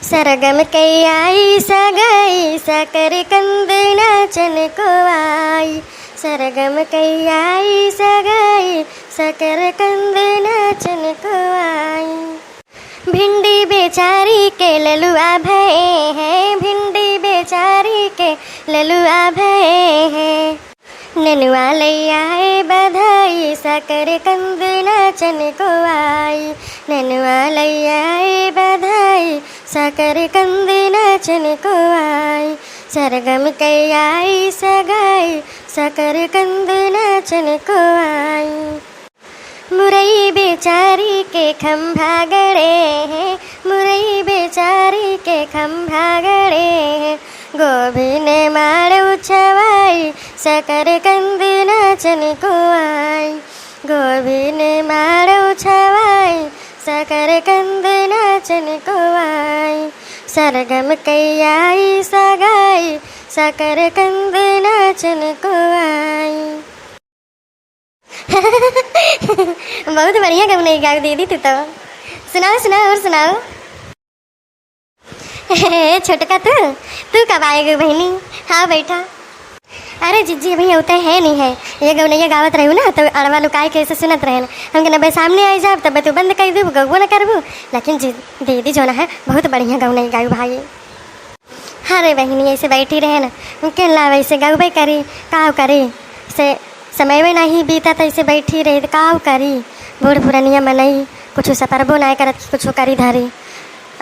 सरगम कई आई सगाई साकर कंद नाचन को आई। सरगम कई आई सगाई साकर कंद नाचन को आई। भिंडी बेचारी के ललुआ भये हैं, भिंडी बेचारी के ललुआ भये हैं। ननुआ लई आए बधाई साकर कंद नाचन को आई। ननुआ लई आए बधाई साकर कंद नाचन को आई। सरगम कई आई सगाई साकर कंद नाचन को आई। मुरई बेचारी के खंभा गड़े हैं, मुरई बेचारी के खंभा गड़े हैं। गोभी ने माड़ उछवाई साकर कंद नाचन को आई। गोभी ने माड़ उछवाई साकर कंद नाचन को आई। सरगम कई आई सगाई साकर कंद नाचन को आई। बहुत बढ़िया गाँव नहीं गाँव दीदी तू तो। सुनाओ सुनाओ और सुनाओ। छोटका तू कब आएगी बहनी? हाँ बैठा। अरे जिज्जी अभी होता है नहीं है, ये गौनैया गावत रहू ना तो अड़वा लुकाए के ऐसे सुनत रहे ना। हमके नब्बे सामने आई जाब तब तू बंद कर दू गौ न करबू। लेकिन दीदी जो ना है बहुत बढ़िया गौनैया गायू भाई। हाँ रे बहनी ऐसे बैठी रहे ना, उनके ला वैसे गौबे करी काव करी से समय में नहीं बीता तो ऐसे बैठी रही तो काव करी। बूढ़ पुरानिया मनई कुछ सपरबो ना करत कुछ करी धरी।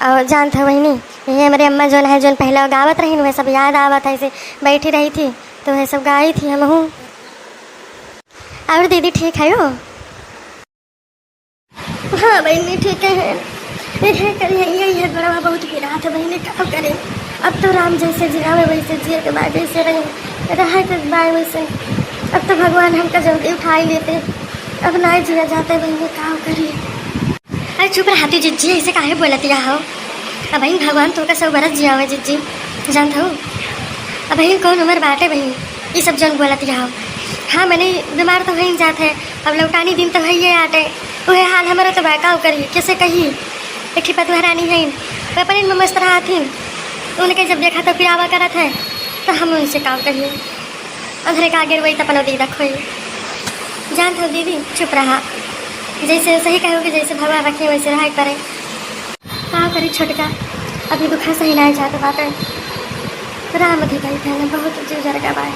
और जानते हो बहनी ये हमारे अम्मा जो है जो पहले गावत रही वह सब याद आवत है। ऐसे बैठी रही थी तो वह सब गाई थी हम हूँ। और दीदी ठीक है हो? हाँ बहनी ठीक है। यही है बड़ा बहुत गिरा था बहनी क्या करें। अब तो राम जैसे जिया में वैसे जिए के बाद जैसे रहे तो बाय वैसे। अब तो भगवान हमका जल्दी उठा ही लेते, अब ना जिया जाते बहनी क्या करिए। अरे चुप रहती जिज्जी ऐसे काहे बोलती हो। अब बहन भगवान तो का सब बरस जिया हुआ जिज्जी जानते हो। अब बहन कौन उम्र बाटे बहन ये सब जन बोलती हो। हाँ मैंने बीमार तो वहीं जाते हैं, अब लौटानी दिन तो है आटे वह हाल हमारा तो बहकाव करी कैसे कही। एक पतवहरानी है वह अपने में मस्त रहा थी, उनके जब देखा तो फिर आवा करत है तो हम उनसे काम करिए। अंधेरे का आगे वही तपनो दी रखो जानते हो दीदी चुप रहा। जैसे सही कहोगे जैसे भगवान रखे वैसे रहा करे का करी। छोटका अभी दुखा सही ना जाते बात राम अधिकारी था बहुत जीव जरगा बाय।